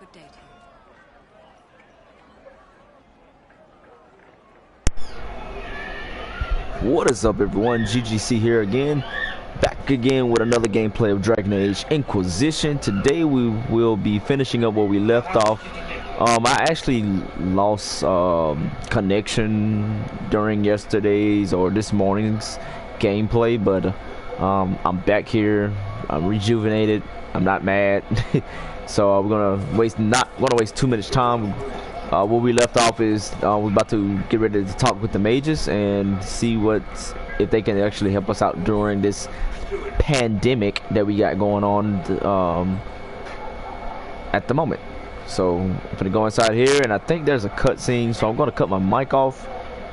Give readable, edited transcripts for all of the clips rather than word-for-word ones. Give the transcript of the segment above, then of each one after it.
updating. What is up, everyone? GGC here again, back again with another gameplay of Dragon Age Inquisition. Today we will be finishing up where we left off. I actually lost connection during yesterday's or this morning's gameplay, but I'm back here. I'm rejuvenated. I'm not mad. So we're not gonna waste too much time. Where we left off is we're about to get ready to talk with the mages and see if they can actually help us out during this pandemic that we got going on at the moment. So I'm gonna go inside here, and I think there's a cutscene, so I'm gonna cut my mic off,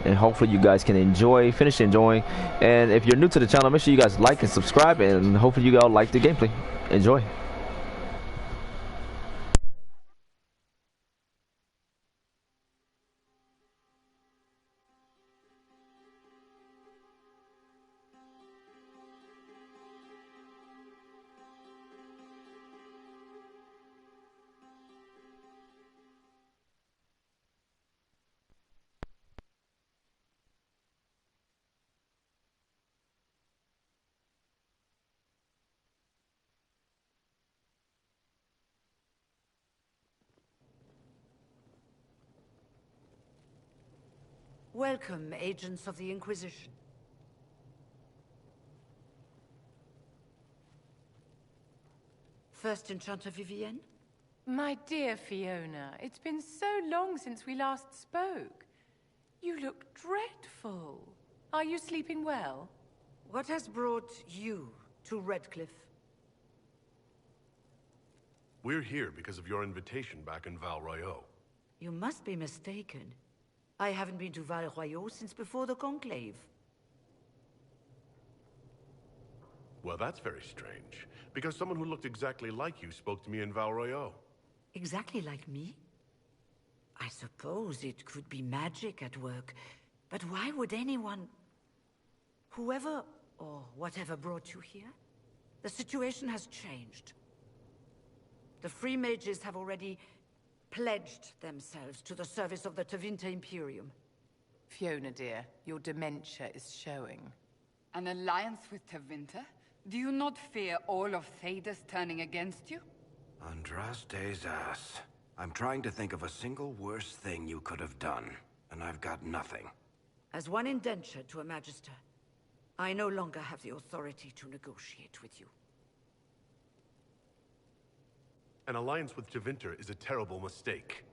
and hopefully you guys can finish enjoying. And if you're new to the channel, make sure you guys like and subscribe, and hopefully you all like the gameplay. Enjoy. Welcome, agents of the Inquisition. First Enchanter Vivienne? My dear Fiona, it's been so long since we last spoke. You look dreadful. Are you sleeping well? What has brought you to Redcliffe? We're here because of your invitation back in Val Royeaux. You must be mistaken. I haven't been to Val Royeaux since before the Conclave. Well, that's very strange, because someone who looked exactly like you spoke to me in Val Royeaux. Exactly like me? I suppose it could be magic at work, but why would anyone... Whoever or whatever brought you here? The situation has changed. The Free Mages have already pledged themselves to the service of the Tevinter Imperium. Fiona, dear, your dementia is showing. An alliance with Tevinter? Do you not fear all of Thedas turning against you? Andraste's ass. I'm trying to think of a single worse thing you could have done, and I've got nothing. As one indentured to a Magister, I no longer have the authority to negotiate with you. An alliance with Tevinter is a terrible mistake.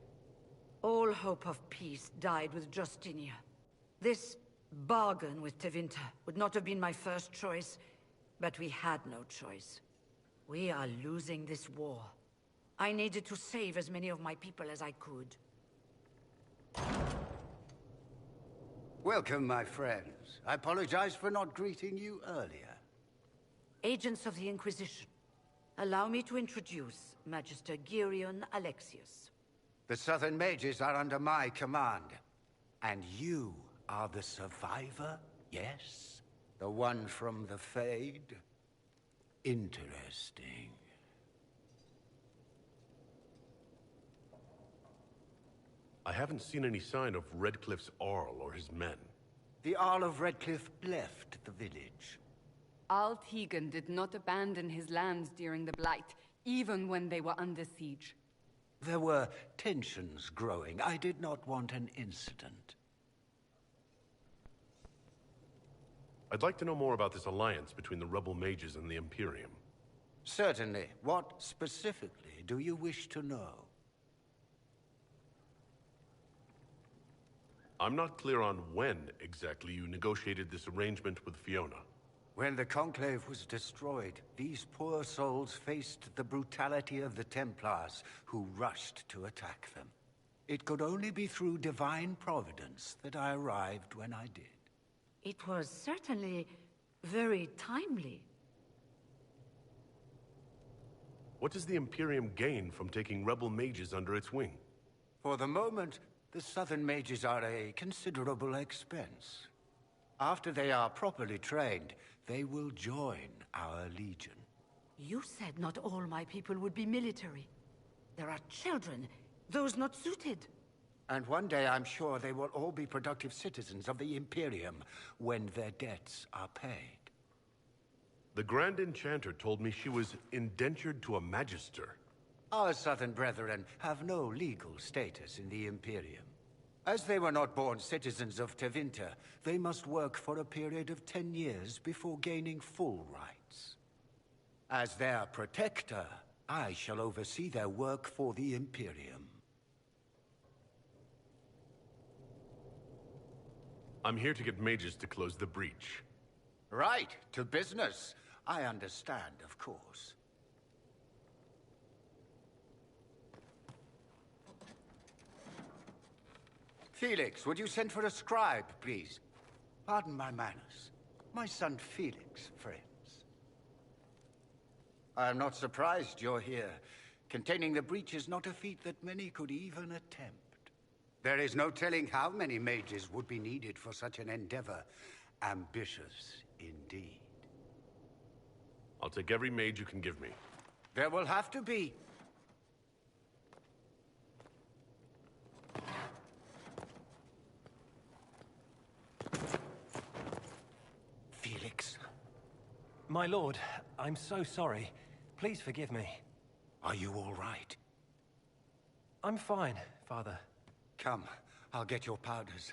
All hope of peace died with Justinia. This bargain with Tevinter would not have been my first choice, but we had no choice. We are losing this war. I needed to save as many of my people as I could. Welcome, my friends. I apologize for not greeting you earlier. Agents of the Inquisition, allow me to introduce Magister Girion Alexius. The Southern Mages are under my command. And you are the survivor, yes? The one from the Fade? Interesting. I haven't seen any sign of Redcliffe's Arl or his men. The Arl of Redcliffe left the village. Al Tegan did not abandon his lands during the Blight, even when they were under siege. There were tensions growing. I did not want an incident. I'd like to know more about this alliance between the rebel mages and the Imperium. Certainly. What specifically do you wish to know? I'm not clear on when exactly you negotiated this arrangement with Fiona. When the Conclave was destroyed, these poor souls faced the brutality of the Templars, who rushed to attack them. It could only be through divine providence that I arrived when I did. It was certainly very timely. What does the Imperium gain from taking rebel mages under its wing? For the moment, the Southern Mages are a considerable expense. After they are properly trained, they will join our legion. You said not all my people would be military. There are children, those not suited. And one day I'm sure they will all be productive citizens of the Imperium when their debts are paid. The Grand Enchanter told me she was indentured to a Magister. Our southern brethren have no legal status in the Imperium. As they were not born citizens of Tevinter, they must work for a period of 10 years before gaining full rights. As their protector, I shall oversee their work for the Imperium. I'm here to get mages to close the breach. Right, to business. I understand, of course. Felix, would you send for a scribe, please? Pardon my manners. My son Felix, friends. I am not surprised you're here. Containing the breach is not a feat that many could even attempt. There is no telling how many mages would be needed for such an endeavor. Ambitious, indeed. I'll take every mage you can give me. There will have to be. Felix. My lord, I'm so sorry. Please forgive me. Are you all right? I'm fine, Father. Come, I'll get your powders.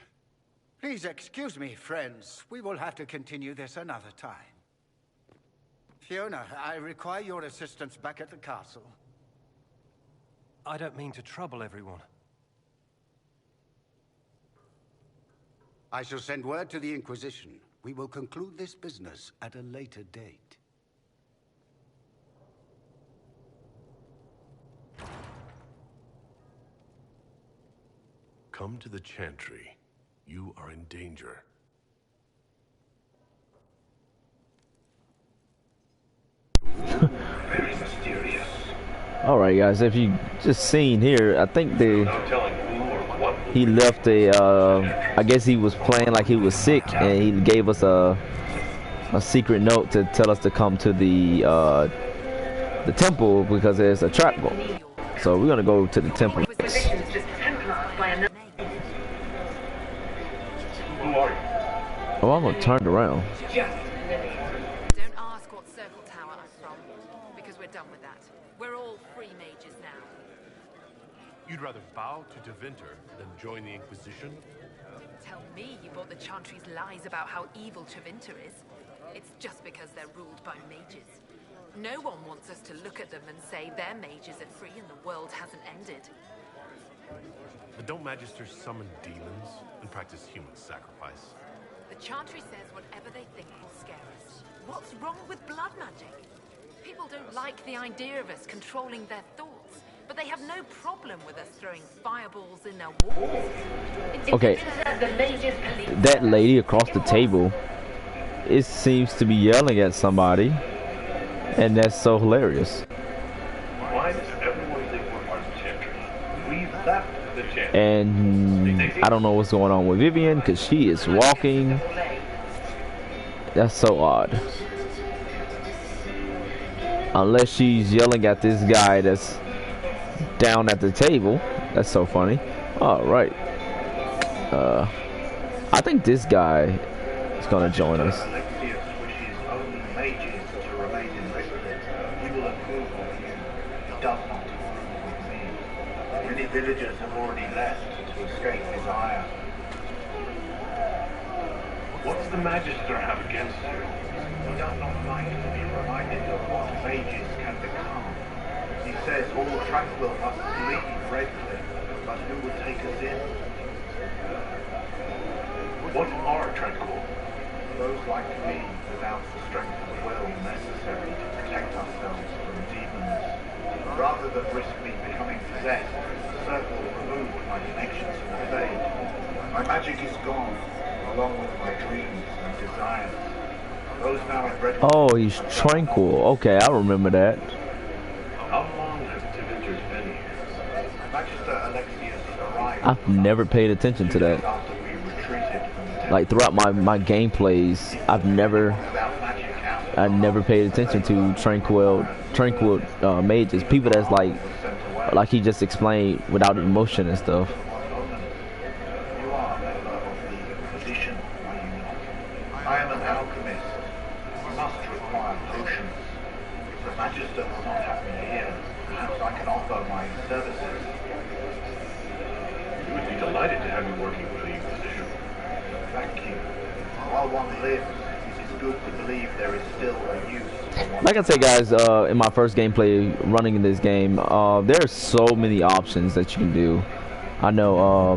Please excuse me, friends. We will have to continue this another time. Fiona, I require your assistance back at the castle. I don't mean to trouble everyone. I shall send word to the Inquisition. We will conclude this business at a later date. Come to the Chantry. You are in danger. Very mysterious. Alright guys, if you just seen here, I think he left a, I guess he was playing like he was sick, and he gave us a secret note to tell us to come to the temple because there's a trap going. So we're gonna go to the temple. Oh, I'm gonna turn around. Don't ask what Circle Tower I'm from, because we're done with that. We're all free mages now. You'd rather bow to Tevinter than join the Inquisition? Don't tell me you bought the Chantry's lies about how evil Tevinter is. It's just because they're ruled by mages. No one wants us to look at them and say their mages are free and the world hasn't ended. But don't Magisters summon demons and practice human sacrifice? The Chantry says whatever they think will scare us. What's wrong with blood magic? People don't like the idea of us controlling their thoughts, but they have no problem with us throwing fireballs in their walls. Okay, that lady across the table, it seems to be yelling at somebody, and that's so hilarious. Why does everyone think we're part of the Chantry? We've left the Chantry. And I don't know what's going on with Vivian because she is walking. That's so odd. Unless she's yelling at this guy that's down at the table. That's so funny. All right. I think this guy is gonna join us. Many villagers have already left to escape his ire. What's the Magister have against you? He does not like to be reminded of what mages can become. He says all Tranquil must leave Redcliffe, but who would take us in? What are Tranquil? Those like me without the strength of will necessary to protect ourselves from demons. Rather than risk me becoming possessed, Circle removed my connections to the Fade. My magic is gone, along with my dreams and desires. Those now in Red. Oh, he's Tranquil. Okay, I remember that. How long has Tevinter's been here? Magister Alexius arrived. I've never paid attention to that. After we retreated from the temple. Like throughout my gameplays, I never paid attention to tranquil mages, people that's like like he just explained without emotion and stuff. You are a member of the Inquisition, are you not? I am an alchemist. We must require potions. The Magister will not have me here. Perhaps I can offer my services. We would be delighted to have you working for the Inquisition. Thank you. While one lives, it is good to believe there is still a use for one. Like I said, guys, in my first gameplay running in this game, there are so many options that you can do. I know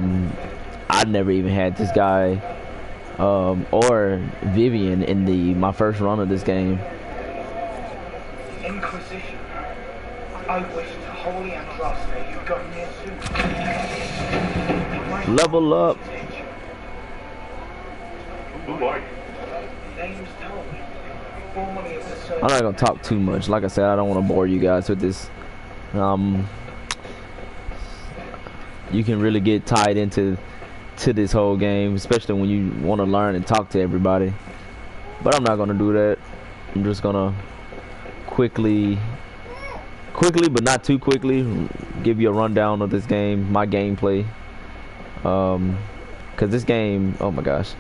I never even had this guy or Vivian in my first run of this game. Inquisition. I wish to wholly and trust that you go near soon. Level up. Who are you? Name's Tony. Formerly of the I'm not gonna talk too much. Like I said, I don't want to bore you guys with this. You can really get tied into this whole game, especially when you want to learn and talk to everybody. But I'm not gonna do that. I'm just gonna quickly, but not too quickly, give you a rundown of this game, my gameplay. Cause this game, oh my gosh,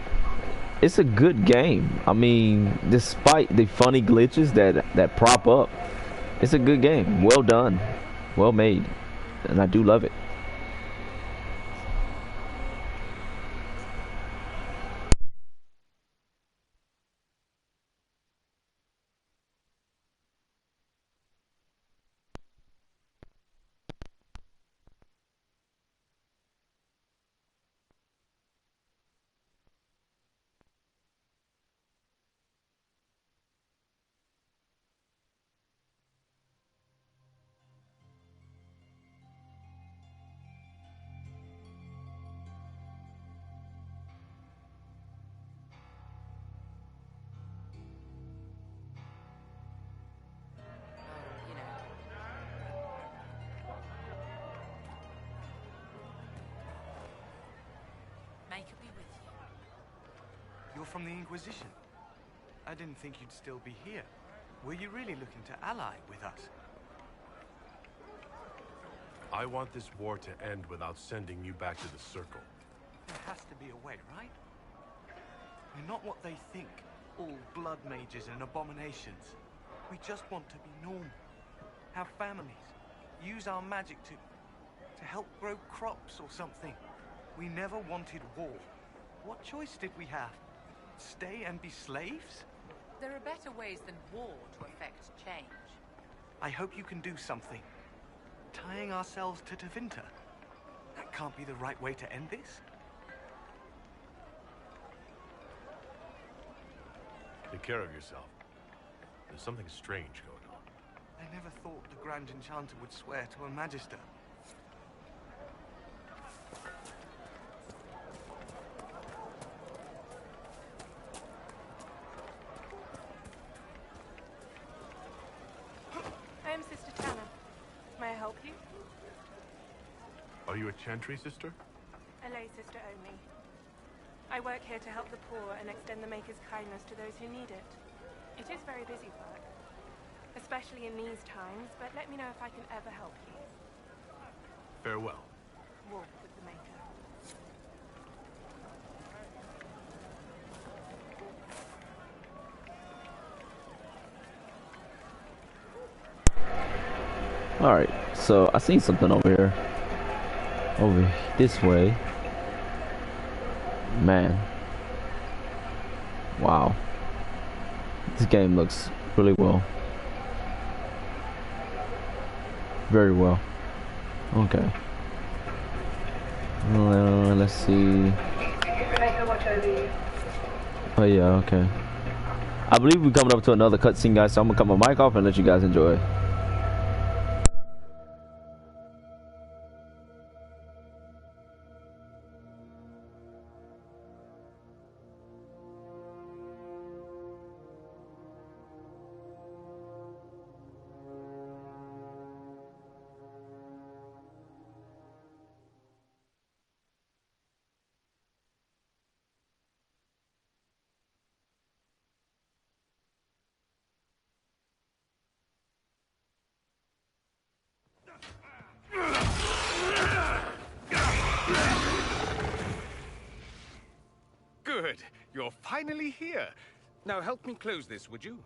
it's a good game. I mean, despite the funny glitches that prop up, it's a good game. Well done, well made, and I do love it. You're from the Inquisition. I didn't think you'd still be here. Were you really looking to ally with us? I want this war to end without sending you back to the Circle. There has to be a way, right? We're not what they think, all blood mages and abominations. We just want to be normal, have families, use our magic to help grow crops or something. We never wanted war. What choice did we have? Stay and be slaves? There are better ways than war to effect change. I hope you can do something. Tying ourselves to Tevinter. That can't be the right way to end this. Take care of yourself. There's something strange going on. I never thought the Grand Enchanter would swear to a Magister. I am Sister Tanner. May I help you? Are you a Chantry sister? A lay sister only. I work here to help the poor and extend the Maker's kindness to those who need it. It is very busy work, especially in these times, but let me know if I can ever help you. Farewell. Walk with the Maker. Alright, so I seen something over here. Over this way. Man. Wow. This game looks really well. Very well. Okay. Let's see. Oh yeah, okay. I believe we're coming up to another cutscene, guys, so I'm gonna cut my mic off and let you guys enjoy. Good. You're finally here. Now help me close this, would you?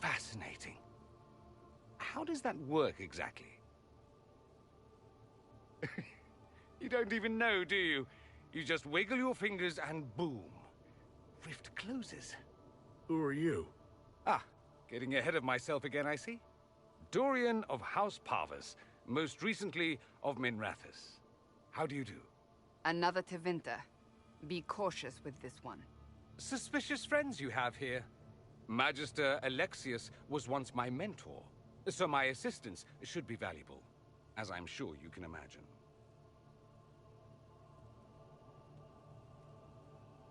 Fascinating. How does that work exactly? You don't even know, do you? You just wiggle your fingers and boom. Rift closes. Who are you? Ah, getting ahead of myself again, I see. Dorian of House Parvus, most recently of Minrathous. How do you do? Another Tevinter. Be cautious with this one. Suspicious friends you have here. Magister Alexius was once my mentor, so my assistance should be valuable, as I'm sure you can imagine.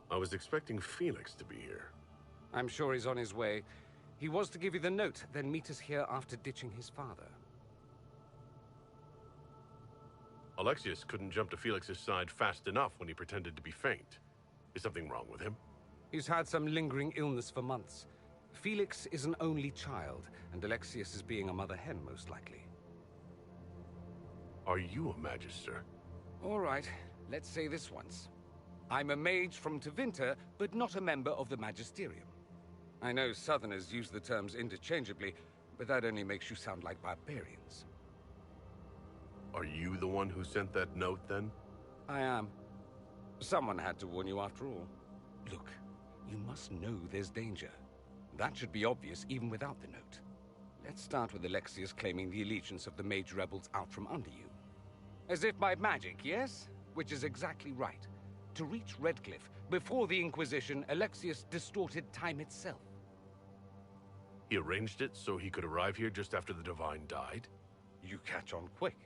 I was expecting Felix to be here. I'm sure he's on his way. He was to give you the note, then meet us here after ditching his father. Alexius couldn't jump to Felix's side fast enough when he pretended to be faint. Is something wrong with him? He's had some lingering illness for months. Felix is an only child, and Alexius is being a mother hen, most likely. Are you a Magister? All right, let's say this once. I'm a mage from Tevinter, but not a member of the Magisterium. I know Southerners use the terms interchangeably, but that only makes you sound like barbarians. Are you the one who sent that note, then? I am. Someone had to warn you after all. Look, you must know there's danger. That should be obvious even without the note. Let's start with Alexius claiming the allegiance of the mage rebels out from under you. As if by magic, yes? Which is exactly right. To reach Redcliffe, before the Inquisition, Alexius distorted time itself. He arranged it so he could arrive here just after the Divine died? You catch on quick.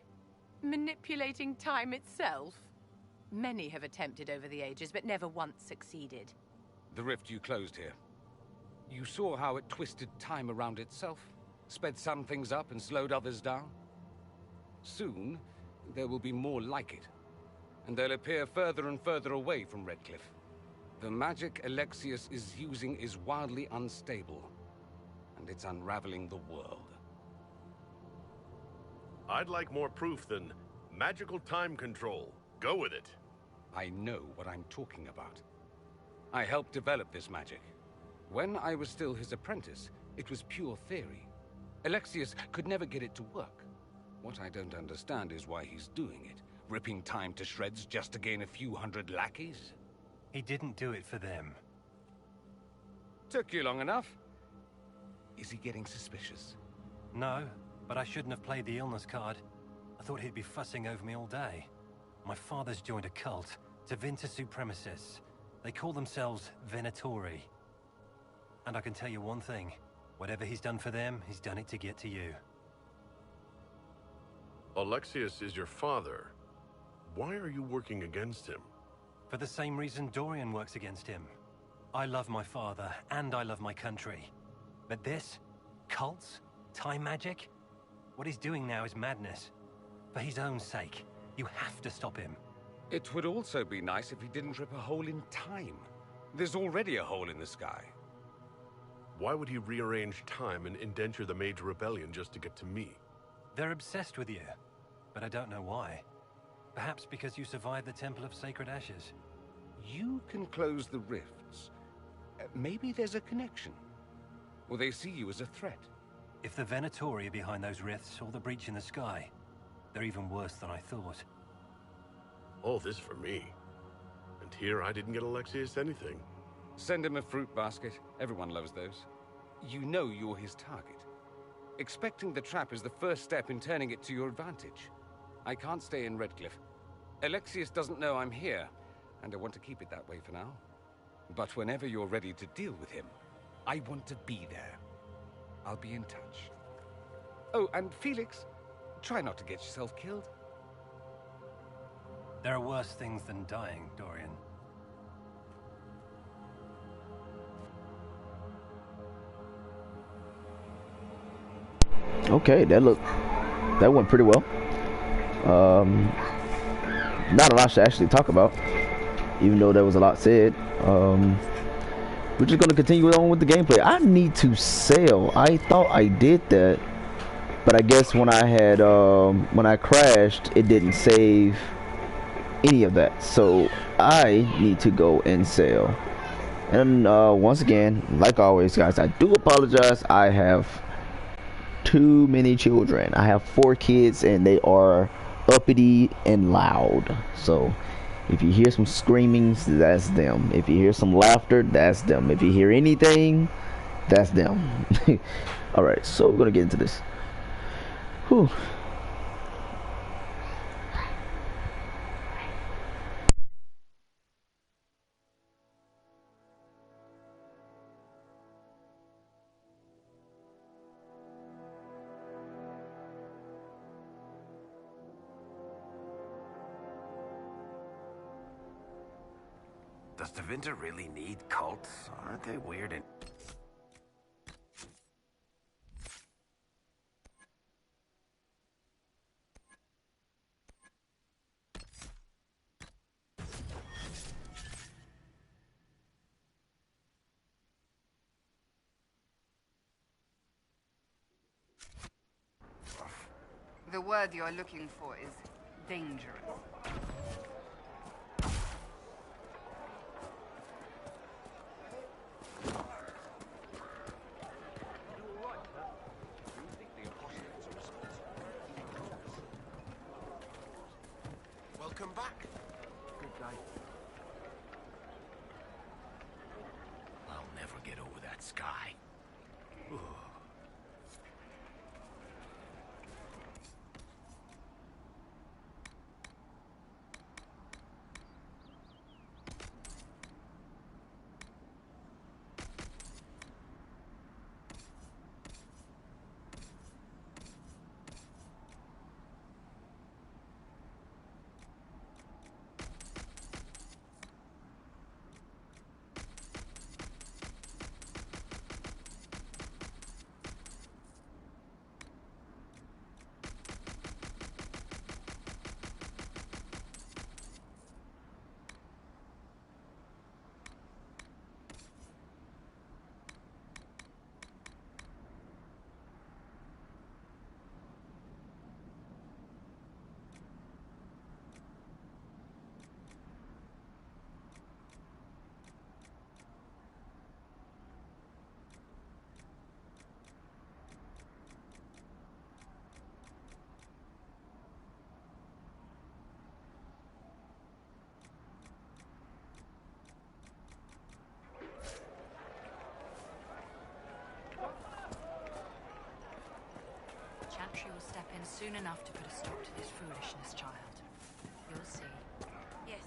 Manipulating time itself? Many have attempted over the ages, but never once succeeded. The rift you closed here. You saw how it twisted time around itself, sped some things up and slowed others down. Soon, there will be more like it, and they'll appear further and further away from Redcliffe. The magic Alexius is using is wildly unstable, and it's unraveling the world. I'd like more proof than magical time control. Go with it. I know what I'm talking about. I helped develop this magic. When I was still his apprentice, it was pure theory. Alexius could never get it to work. What I don't understand is why he's doing it, ripping time to shreds just to gain a few hundred lackeys. He didn't do it for them. Took you long enough. Is he getting suspicious? No, but I shouldn't have played the illness card. I thought he'd be fussing over me all day. My father's joined a cult, Tevinter Supremacists. They call themselves Venatori. And I can tell you one thing. Whatever he's done for them, he's done it to get to you. Alexius is your father. Why are you working against him? For the same reason Dorian works against him. I love my father, and I love my country. But this? Cults? Time magic? What he's doing now is madness. For his own sake, you have to stop him. It would also be nice if he didn't rip a hole in time. There's already a hole in the sky. Why would he rearrange time and indenture the Mage Rebellion just to get to me? They're obsessed with you, but I don't know why. Perhaps because you survived the Temple of Sacred Ashes. You can close the rifts. Maybe there's a connection. Or they see you as a threat. If the Venatori are behind those rifts or the breach in the sky, they're even worse than I thought. All this for me. And here I didn't get Alexius anything. Send him a fruit basket. Everyone loves those. You know you're his target. Expecting the trap is the first step in turning it to your advantage. I can't stay in Redcliffe. Alexius doesn't know I'm here, and I want to keep it that way for now. But whenever you're ready to deal with him, I want to be there. I'll be in touch. Oh, and Felix, try not to get yourself killed. There are worse things than dying, Dorian. Okay, that went pretty well. Not a lot to actually talk about, even though there was a lot said. We're just gonna continue on with the gameplay. I need to sell. I thought I did that, but I guess when I crashed, it didn't save any of that. So I need to go and sell. And once again, like always, guys, I do apologize. I have too many children. I have 4 kids, and they are uppity and loud. So if you hear some screamings, that's them. If you hear some laughter, that's them. If you hear anything, that's them. Alright, so we're gonna get into this. Whew. Does Tevinter really need cults? Aren't they weird and... The word you're looking for is dangerous. Welcome back. Good day. I'll never get over that sky. Ooh. Chantry will step in soon enough to put a stop to this foolishness, child. You'll see. Yes.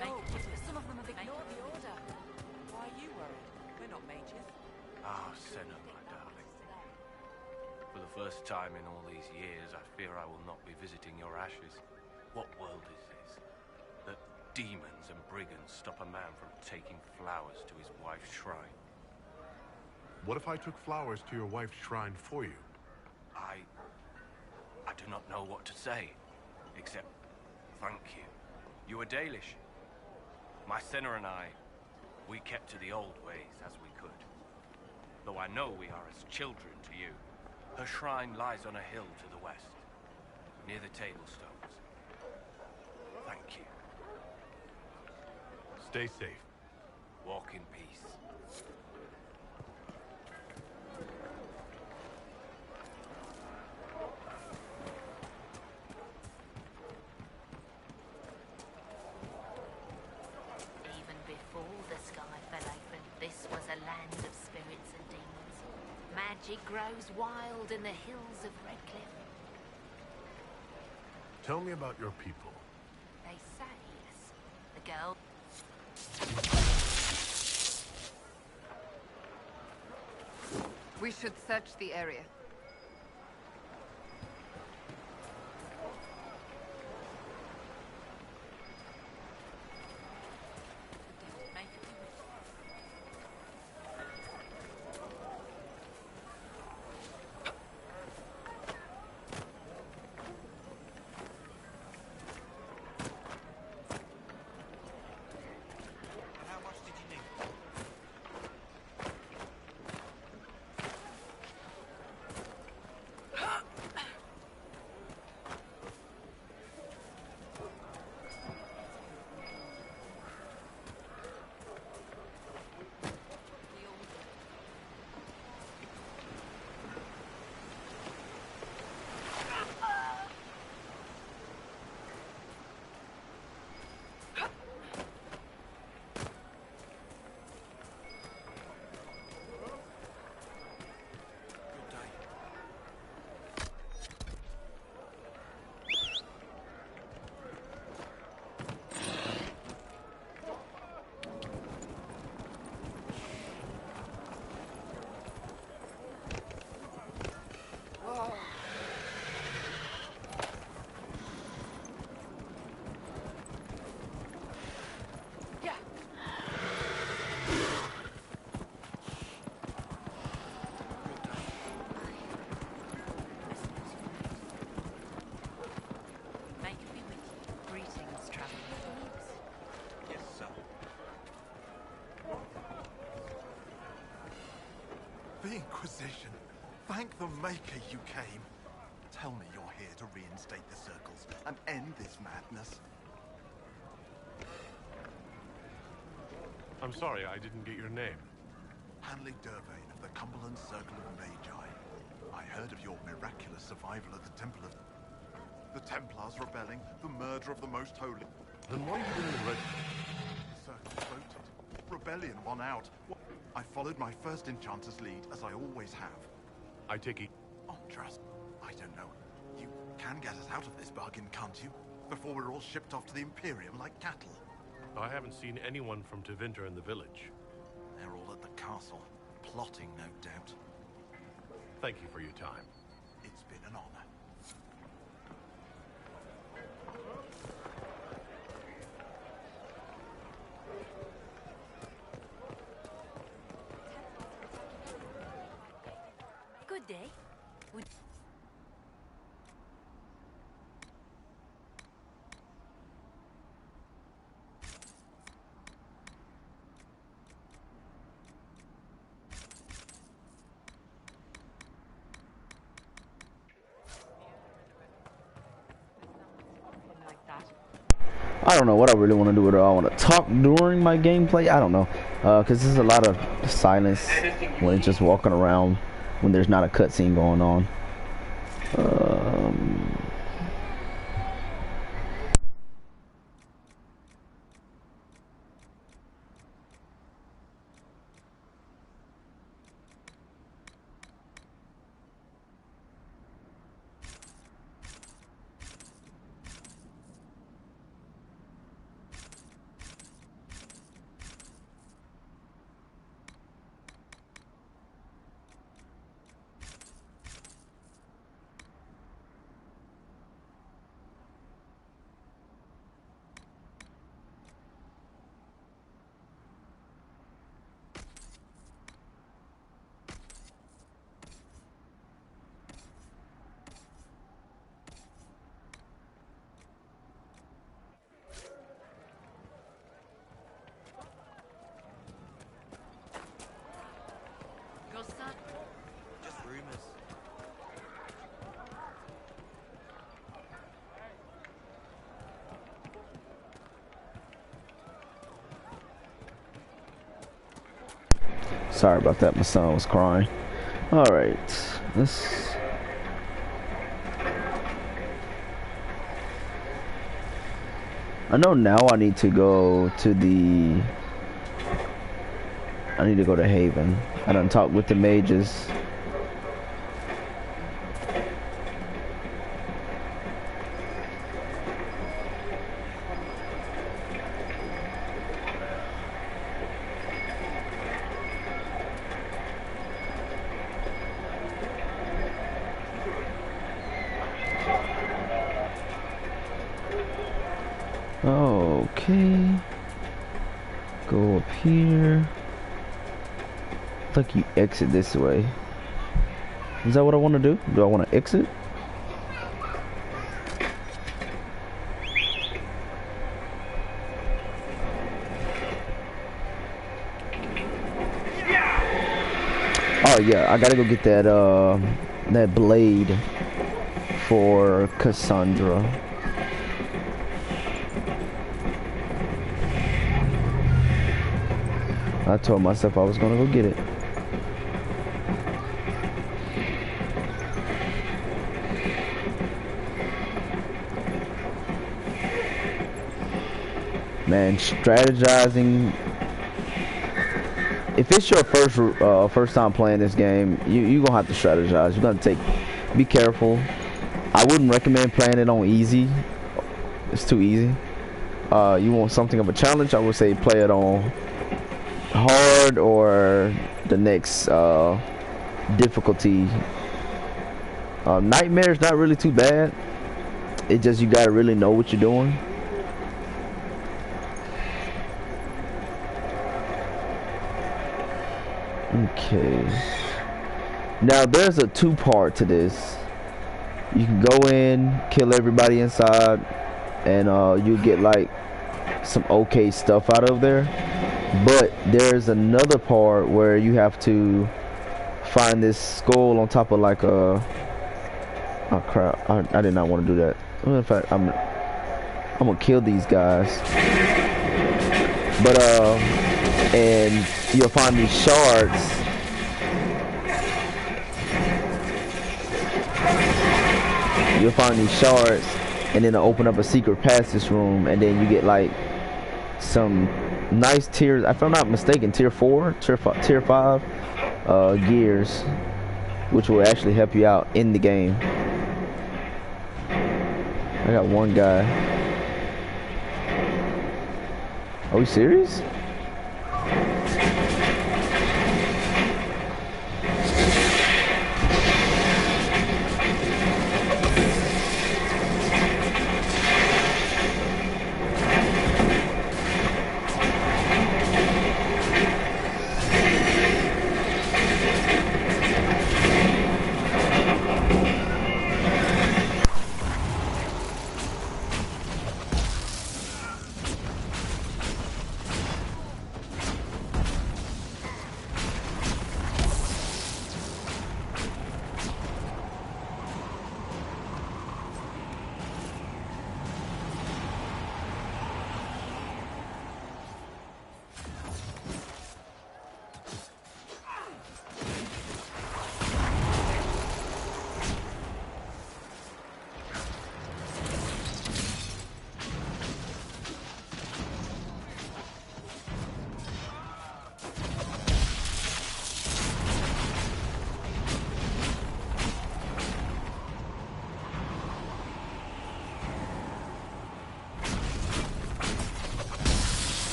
Some of them have ignored the order. Why are you worried? We're not mages. Ah, Senna, my darling. For the first time in all these years, I fear I will not be visiting your ashes. What world is this? That demons and brigands stop a man from taking flowers to his wife's shrine. What if I took flowers to your wife's shrine for you? I do not know what to say, except thank you. You were Dalish. My Senna and I, we kept to the old ways as we could. Though I know we are as children to you. Her shrine lies on a hill to the west, near the tablstones. Thank you. Stay safe. Walk in peace. Even before the sky fell open, this was a land of spirits and demons. Magic grows wild in the hills of Redcliffe. Tell me about your people. They say, yes. The girl... We should search the area. The Inquisition. Thank the Maker you came. Tell me you're here to reinstate the circles and end this madness. I'm sorry, I didn't get your name. Hanley Dervain of the Cumberland Circle of Magi. I heard of your miraculous survival at the Temple of... The Templars rebelling, the murder of the Most Holy. Then what are you doing in Redcliffe? The Circle voted. Rebellion won out. I followed my first Enchanter's lead, as I always have. I take it... Oh, trust. I don't know. You can get us out of this bargain, can't you? Before we're all shipped off to the Imperium like cattle. I haven't seen anyone from Tevinter in the village. They're all at the castle, plotting, no doubt. Thank you for your time. It's been an honor. Good day. Would... I don't know what I really want to do with it. I want to talk during my gameplay. I don't know, because there's a lot of silence when it's just walking around when there's not a cutscene going on. Sorry about that, my son was crying. Alright, let's... I know now I need to go to the... I need to go to Haven. I done talked with the mages. Okay. Go up here. I think you exit this way. Is that what I want to do? Do I want to exit? Oh yeah, I gotta go get that that blade for Cassandra. I told myself I was gonna go get it. Man, strategizing. If it's your first time playing this game, you gonna have to strategize. You're gonna be careful. I wouldn't recommend playing it on easy. It's too easy. You want something of a challenge, I would say play it on hard or the next difficulty. Nightmare is not really too bad. It just, you gotta really know what you're doing. Okay. Now there's a two-part to this. You can go in, kill everybody inside, and you get like some okay stuff out of there. But there's another part where you have to find this skull on top of like a... Oh crap, I did not want to do that. In fact, I'm gonna kill these guys. But and you'll find these shards. You'll find these shards, and then it'll open up a secret passage room, and then you get like some nice tiers. If I'm not mistaken, tier 4, tier 5 gears, which will actually help you out in the game. I got one guy. Are we serious?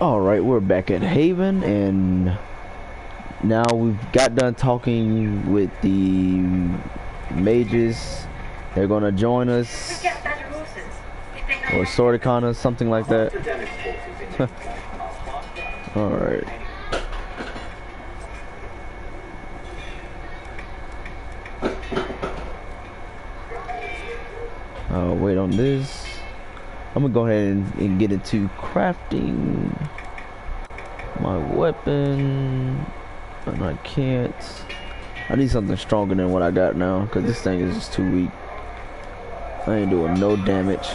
Alright, we're back at Haven, and now we've got done talking with the mages. They're gonna join us, or sort of kinda, something like that. Alright. I'll wait on this. I'm gonna go ahead and get into crafting my weapon, and I can't. I need something stronger than what I got now, because this thing is just too weak. I ain't doing no damage.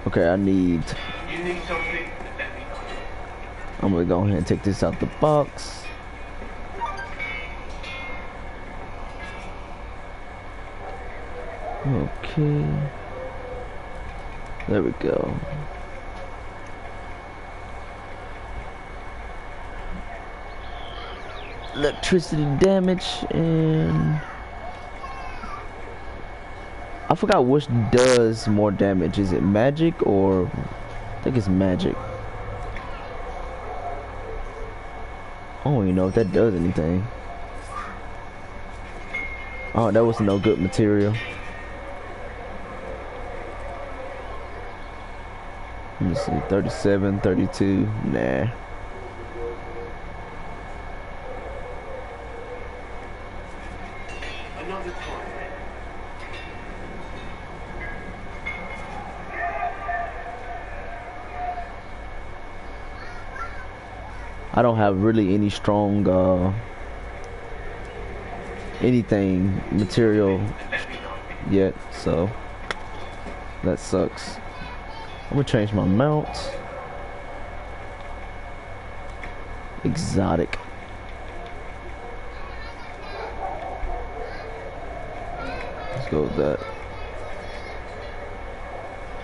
Okay, I need. I'm gonna go ahead and take this out the box. Okay. There we go. Electricity damage, and I forgot which does more damage. Is it magic, or I think it's magic. I don't even know if that does anything. Oh, that was no good material. Let me see, 37, 32, nah. I don't have really any strong, anything material yet, so that sucks. I'm gonna change my mount. Exotic. Let's go with that.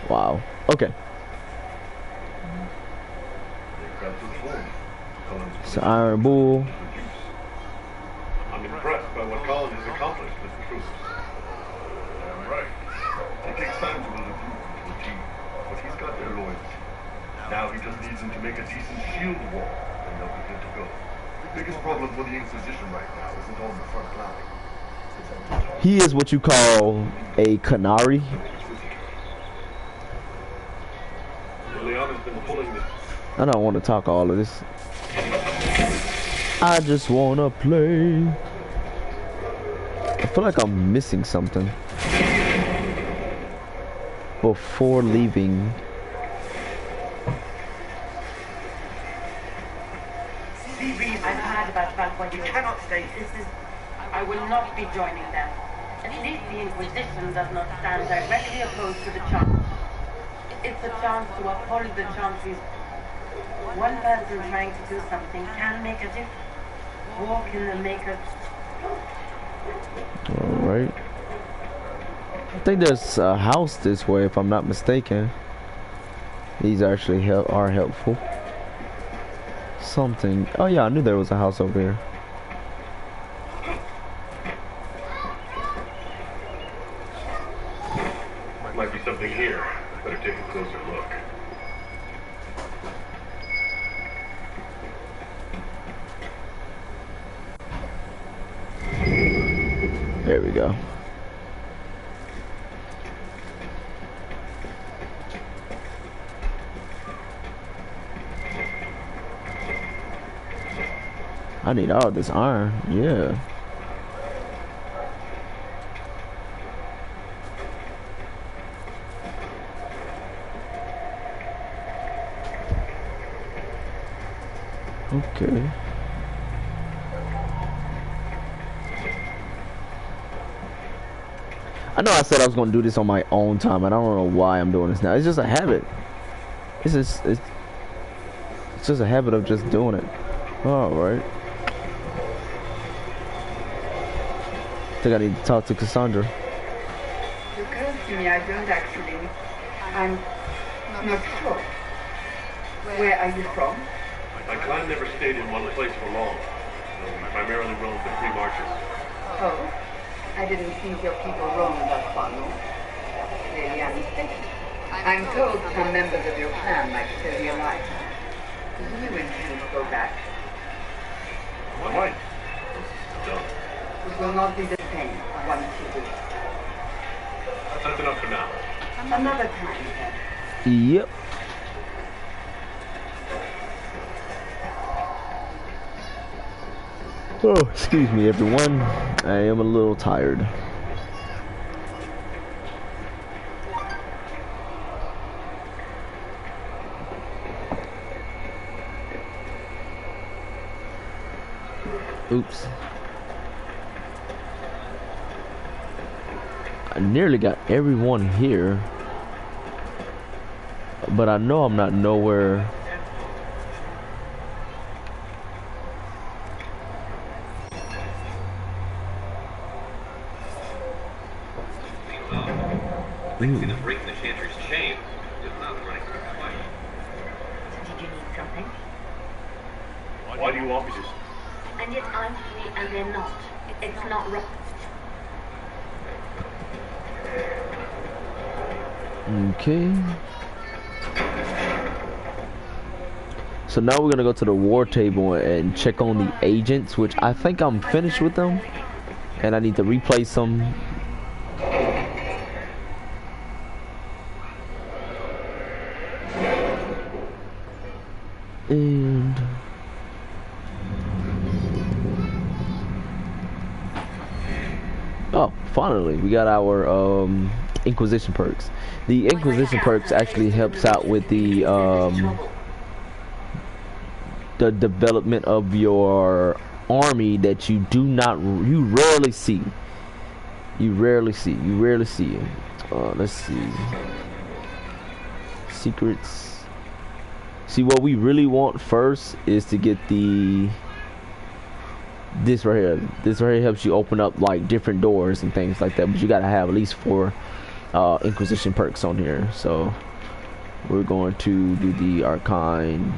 Wow. Okay. It's an Iron Bull. I'm impressed by what Colin has accomplished with the troops. Right. It takes time to build a group into a team, but he's got their loyalty. Now he just needs them to make a decent shield wall, and they'll be good to go. The biggest problem for the Inquisition right now isn't on the front line. He is what you call a canary. Liliana's been pulling this. I don't want to talk all of this. I just wanna play. I feel like I'm missing something before leaving. I've heard about Valpoint. You cannot stay. I will not be joining them. At least the Inquisition does not stand directly opposed to the charge. It's a chance to uphold the chances. One person trying to do something can make a difference. Walk in the maker. Alright. I think there's a house this way, if I'm not mistaken. These actually are helpful. Something. Oh yeah, I knew there was a house over here. Might be something here. Better take a closer look. There we go. I need all this iron, yeah. Okay. I know I said I was gonna do this on my own time, and I don't know why I'm doing this now. It's just a habit. It's just a habit of just doing it. All right. I think I need to talk to Cassandra. You can't see me. I don't actually. I'm not sure. Where are you from? My clan never stayed in one place for long. We primarily roamed the free marches. Oh, I didn't think your people roamed that far north. Clearly a mistake. I'm told some members of your clan might still be alive. Do you intend to go back? Why? Done. It will not be the same once you do. That's enough for now. Another time, then. Yep. Oh, excuse me, everyone. I am a little tired. Oops. I nearly got everyone here, but I know I'm not nowhere. Thinking of breaking the Chantry's chain is not the right way. Did you need something? Why do you want me to? And yet I'm free and they're not. It's not right. Okay. So now we're gonna go to the war table and check on the agents, which I think I'm finished with them, and I need to replace them. And oh, finally we got our inquisition perks. The inquisition perks actually helps out with the development of your army that you rarely see. You rarely see it. Let's see. Secrets. See, what we really want first is to get this right here. This right here helps you open up like different doors and things like that, but you gotta have at least 4 inquisition perks on here. So we're going to do the arcane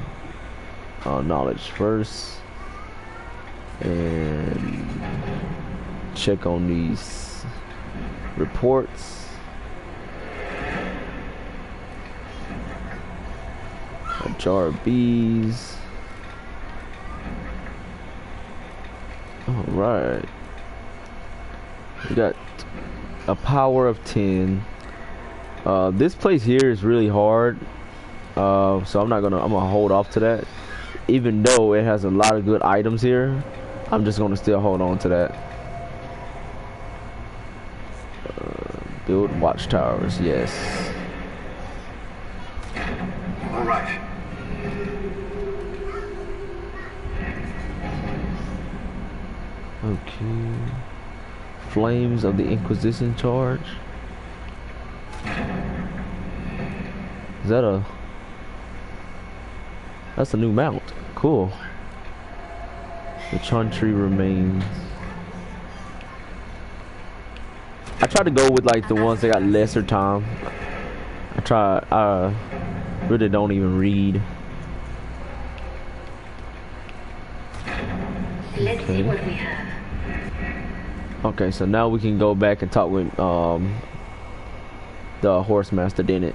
knowledge first and check on these reports. A jar of bees. All right, we got a power of 10. This place here is really hard, so I'm gonna hold off to that. Even though it has a lot of good items here, I'm just gonna still hold on to that. Build watchtowers, yes. All right. Okay. Flames of the Inquisition charge. Is that a... That's a new mount. Cool. The Chantry remains. I try to go with like the ones that got lesser time. I really don't even read. Let's see what we have. Okay, so now we can go back and talk with the horse master, didn't it?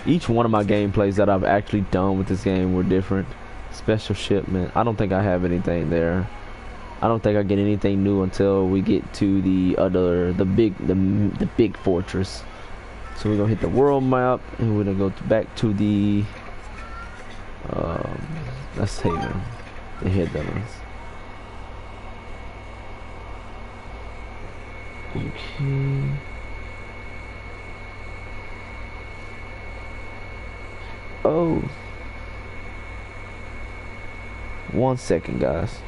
Each one of my gameplays that I've actually done with this game were different. Special shipment. I don't think I have anything there. I don't think I get anything new until we get to the big fortress. So we're gonna hit the world map and we're gonna go back to the let's Haven, the headlands. Okay. Oh, 1 second, guys.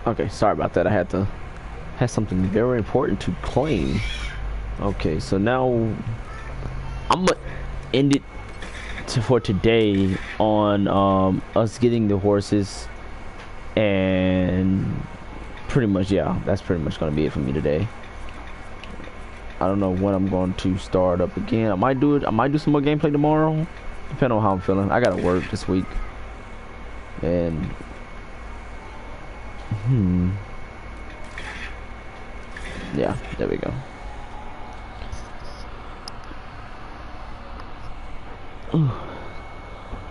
Okay, sorry about that. I had something very important to claim. Okay, so now I'm gonna end it for today on us getting the horses, and pretty much, yeah, that's pretty much gonna be it for me today. I don't know when I'm going to start up again. I might do some more gameplay tomorrow, depending on how I'm feeling. I gotta work this week, and yeah, there we go.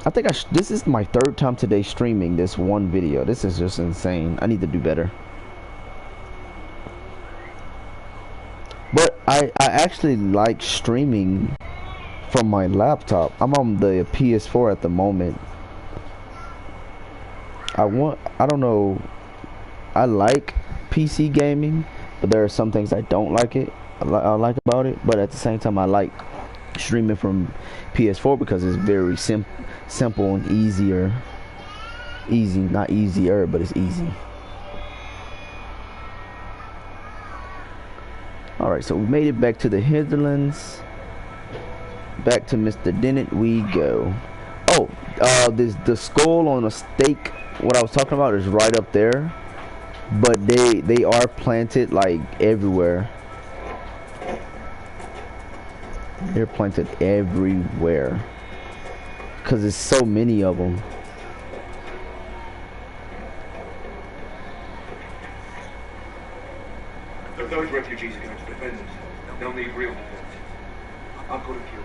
I think this is my third time today streaming this one video. This is just insane. I need to do better. But I actually like streaming from my laptop. I'm on the PS4 at the moment. I don't know. I like PC gaming, but there are some things I don't like like about it. But at the same time, I like streaming from PS4 because it's very simple and easier. Easy, not easier, but it's easy. Alright, so we made it back to the Hinterlands. Back to Mr. Dennett we go. Oh, the skull on a stake, what I was talking about, is right up there. But they are planted like everywhere. They're planted everywhere. Because there's so many of them. Those refugees are going to defend themselves. They'll need real defense. I've got a cure.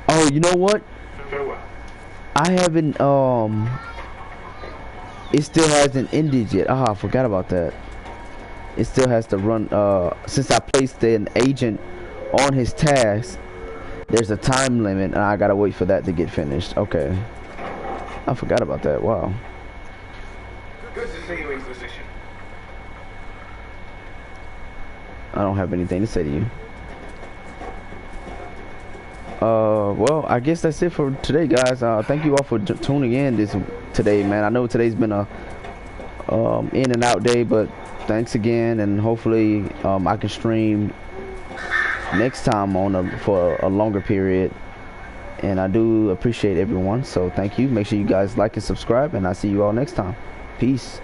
Oh, you know what? Farewell. I haven't, it still hasn't ended yet. I forgot about that. It still has to run, since I placed an agent on his task, there's a time limit, and I gotta wait for that to get finished. Okay. I forgot about that. Wow. Good to see you, inQuisition. I don't have anything to say to you. Well, I guess that's it for today, guys. Thank you all for tuning in today, man. I know today's been a in and out day, but thanks again, and hopefully I can stream next time for a longer period. And I do appreciate everyone, so thank you. Make sure you guys like and subscribe, and I'll see you all next time. Peace.